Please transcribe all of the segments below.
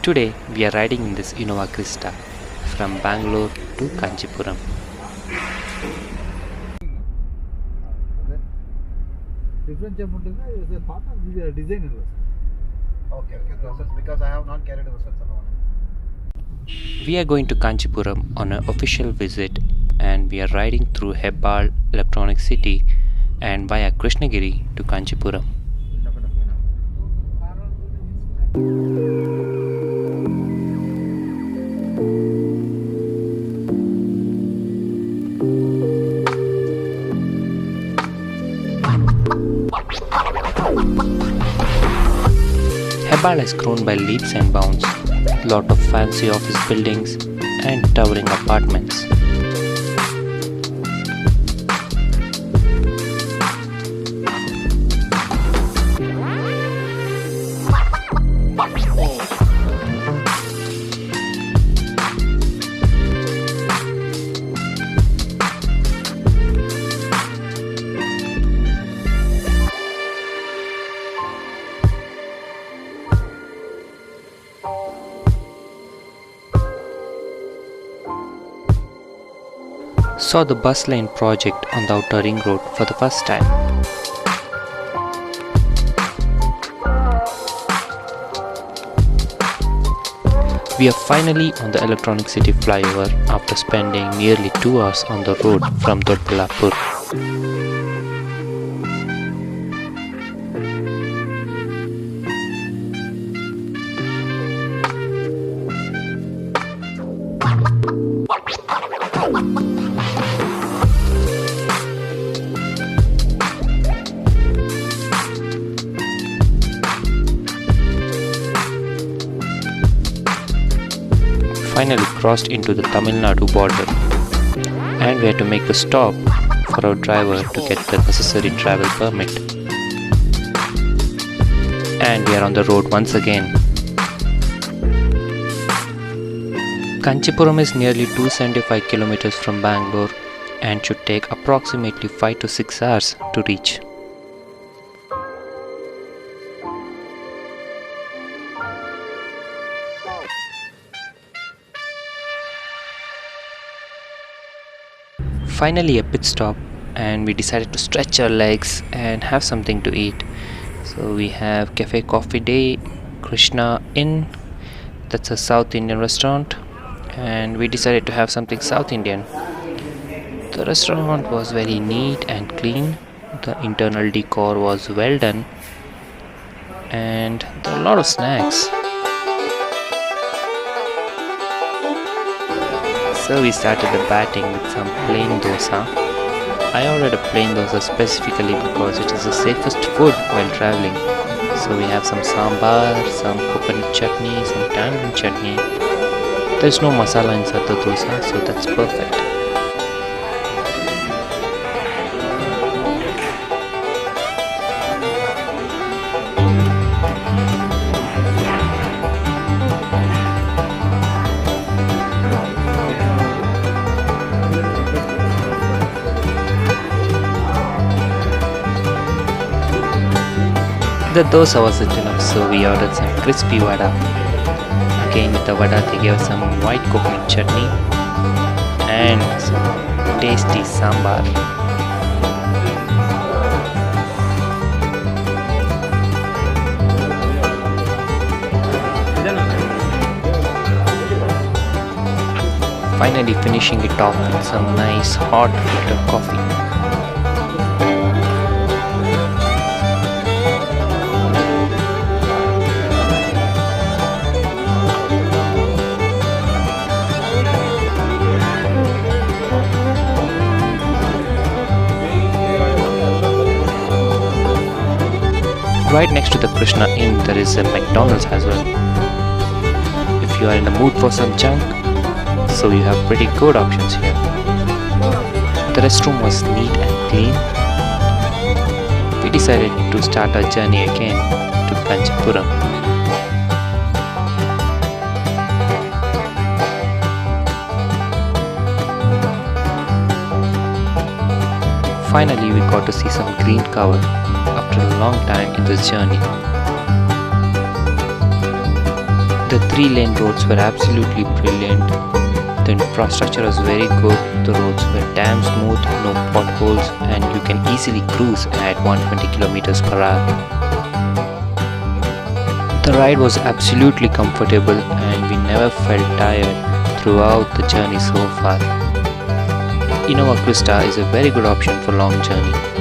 Today we are riding in this Innova Krista from Bangalore to Kanchipuram. Different is a part of the design. Okay, that's because I have not carried the sets alone. We are going to Kanchipuram on an official visit and we are riding through Hebbal Electronic City and via Krishnagiri to Kanchipuram. Hebbal has grown by leaps and bounds. Lot of fancy office buildings and towering apartments. Saw the bus lane project on the outer ring road for the first time. We are finally on the Electronic City flyover after spending nearly 2 hours on the road from Doddaballapur. Finally crossed into the Tamil Nadu border and we had to make a stop for our driver to get the necessary travel permit. And we are on the road once again. Kanchipuram is nearly 275 kilometers from Bangalore and should take approximately 5 to 6 hours to reach. Finally a pit stop and we decided to stretch our legs and have something to eat. So we have Cafe Coffee Day, Krishna Inn, that's a South Indian restaurant, and we decided to have something South Indian. The restaurant was very neat and clean, the internal decor was well done and there are a lot of snacks. So we started the batting with some plain dosa. I ordered a plain dosa specifically because it is the safest food while traveling. So we have some sambar, some coconut chutney, some tamarind chutney. There is no masala inside the dosa, so that's perfect. The dosa wasn't enough, so we ordered some crispy vada. Again with the vada they gave some white coconut chutney and some tasty sambar. Finally finishing it off with some nice hot filter coffee. Right next to the Krishna Inn there is a McDonald's as well. If you are in the mood for some junk, so you have pretty good options here. The restroom was neat and clean. We decided to start our journey again to Kanchipuram. Finally, we got to see some green cover after a long time in this journey. The 3-lane roads were absolutely brilliant. The infrastructure was very good. The roads were damn smooth, no potholes, and you can easily cruise at 120 kilometers per hour. The ride was absolutely comfortable and we never felt tired throughout the journey so far. Innova Krista is a very good option for long journey.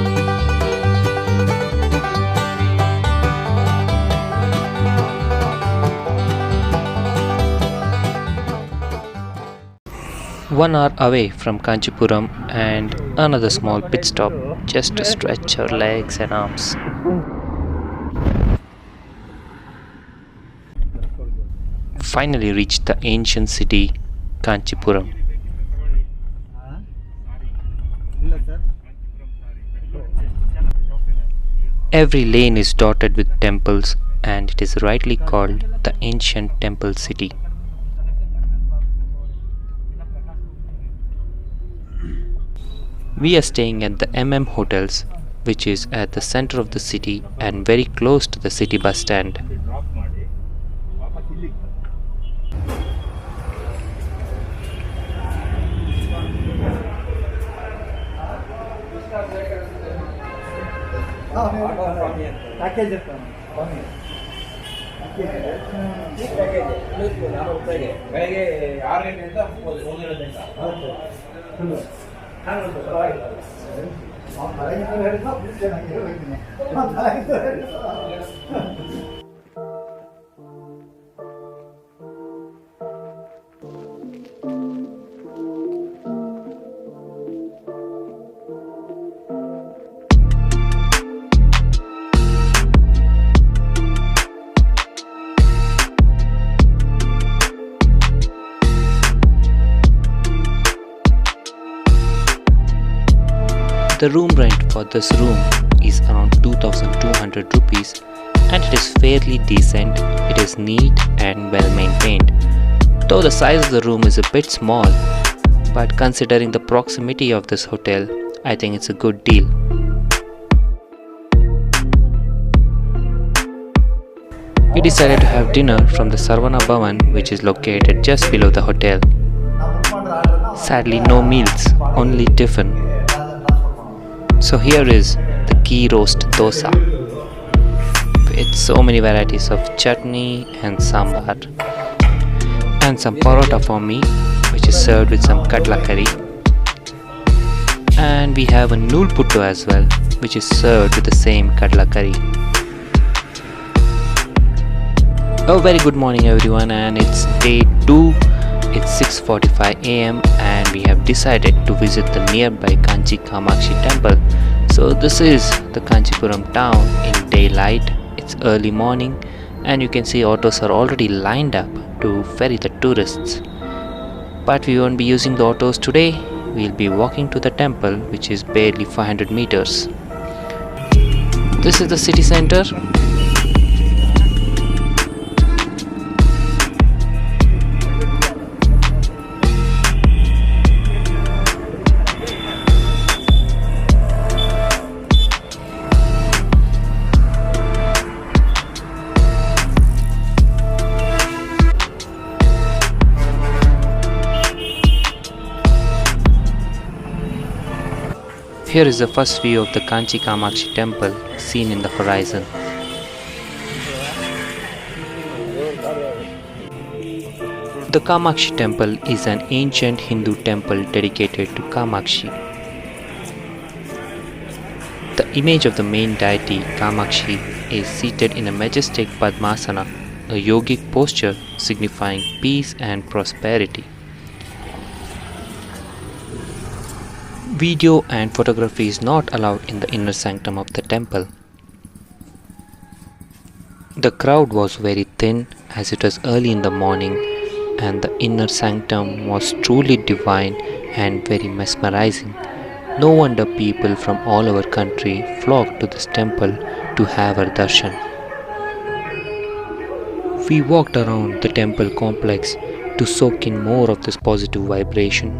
One hour away from Kanchipuram and another small pit stop just to stretch our legs and arms. Finally reached the ancient city Kanchipuram. ಇಲ್ಲ sir Every lane is dotted with temples and it is rightly called the ancient temple city. We are staying at the Hotels, which is at the center of the city and very close to the city bus stand. Package ಇರ್ತಾನೆ ಬೆಳಗ್ಗೆ 6 ಗಂಟೆಯಿಂದ 1 ಗಂಟೆ The room rent for this room is around 2,200 rupees and it is fairly decent. It is neat and well maintained. Though the size of the room is a bit small, but considering the proximity of this hotel, I think it's a good deal. We decided to have dinner from the Sarvana Bhavan, which is located just below the hotel. Sadly, no meals, only tiffin. So here is the ghee roast dosa with so many varieties of chutney and sambar, and some parota for me, which is served with some katla curry, and we have a nool puttu as well, which is served with the same katla curry. A very good morning everyone, and it's day 2. It's 6:45 am and we have decided to visit the nearby Kanchi Kamakshi temple. So this is the Kanchipuram town in daylight. It's early morning and you can see autos are already lined up to ferry the tourists. But we won't be using the autos today. We'll be walking to the temple, which is barely 500 meters. This is the city center. Here is the first view of the Kanchi Kamakshi temple seen in the horizon. The Kamakshi temple is an ancient Hindu temple dedicated to Kamakshi. The image of the main deity Kamakshi is seated in a majestic Padmasana, a yogic posture signifying peace and prosperity. Video and photography is not allowed in the inner sanctum of the temple. The crowd was very thin as it was early in the morning, and the inner sanctum was truly divine and very mesmerizing. No wonder people from all over country flocked to this temple to have our darshan. We walked around the temple complex to soak in more of this positive vibration.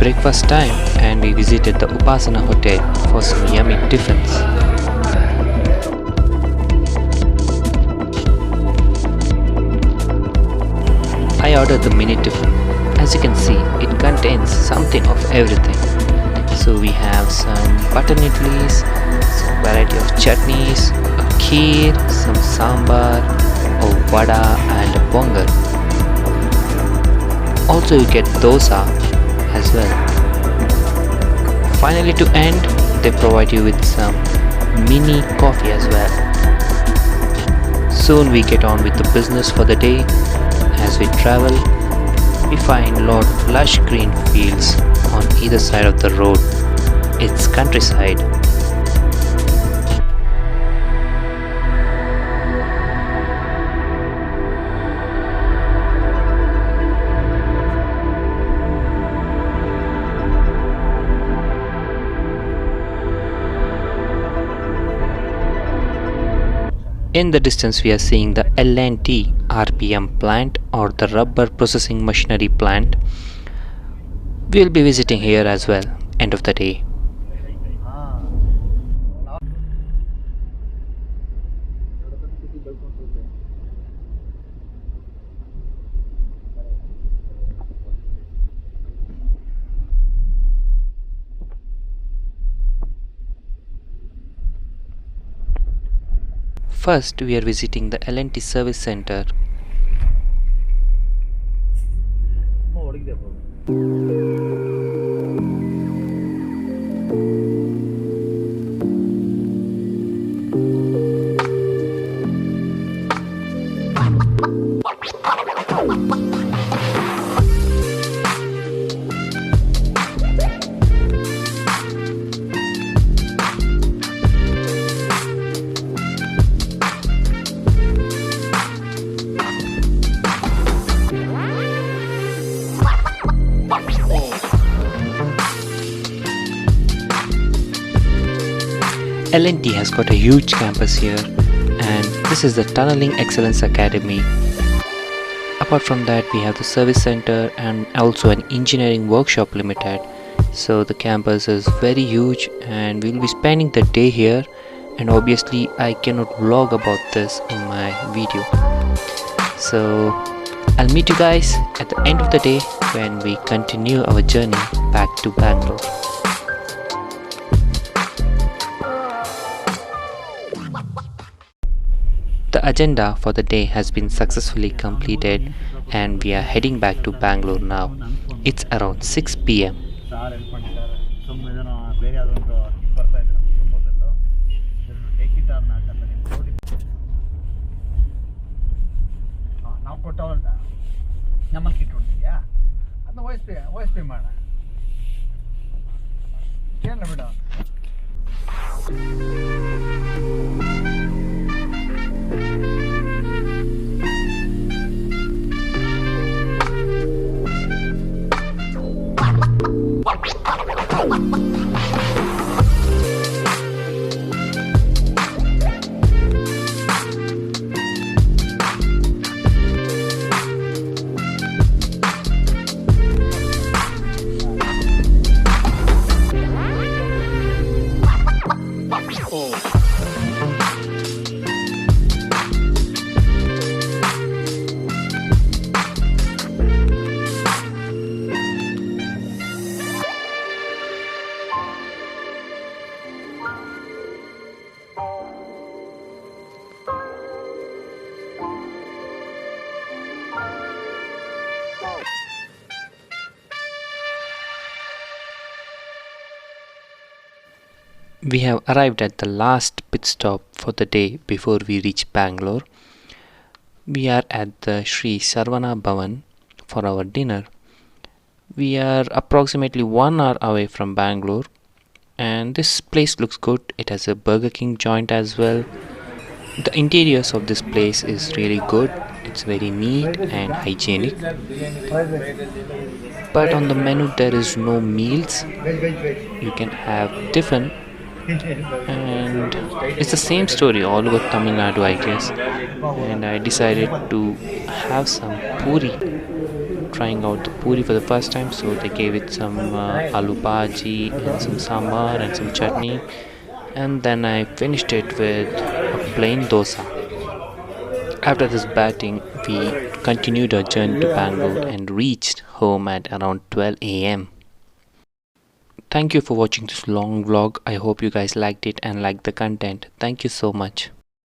breakfast time and we visited the Upasana Hotel for some yummy tiffins. I ordered the mini tiffin. As you can see, it contains something of everything. So we have some butter idlis, some variety of chutneys, a kheer, some sambar, a vada and a pongal. Also you get dosa as well. Finally to end, they provide you with some mini coffee as well. Soon we get on with the business for the day. As we travel, we find lot of lush green fields on either side of the road. It's countryside. In the distance we are seeing the L&T RPM plant or the rubber processing machinery plant. We will be visiting here as well, end of the day. First, we are visiting the L&T service center. L&T has got a huge campus here, and this is the Tunneling Excellence Academy. Apart from that, we have the service center and also an engineering workshop limited. So the campus is very huge and we will be spending the day here, and obviously I cannot vlog about this in my video. So I'll meet you guys at the end of the day when we continue our journey back to Bangalore. The agenda for the day has been successfully completed and we are heading back to Bangalore now. It's around 6 p.m. We have arrived at the last pit stop for the day before we reach Bangalore. We are at the Sri Sarvana Bhavan for our dinner. We are approximately 1 hour away from Bangalore and this place looks good. It has a Burger King joint as well. The interiors of this place is really good. It's very neat and hygienic. But on the menu there is no meals. You can have tiffin. And it's the same story all over Tamil Nadu, I guess. And I decided to have some puri trying out the puri for the first time, so they gave it some aloo bhaji and some sambar and some chutney, and then I finished it with a plain dosa. After this batting, we continued our journey to Bangalore and reached home at around 12 a.m. Thank you for watching this long vlog. I hope you guys liked it and liked the content. Thank you so much.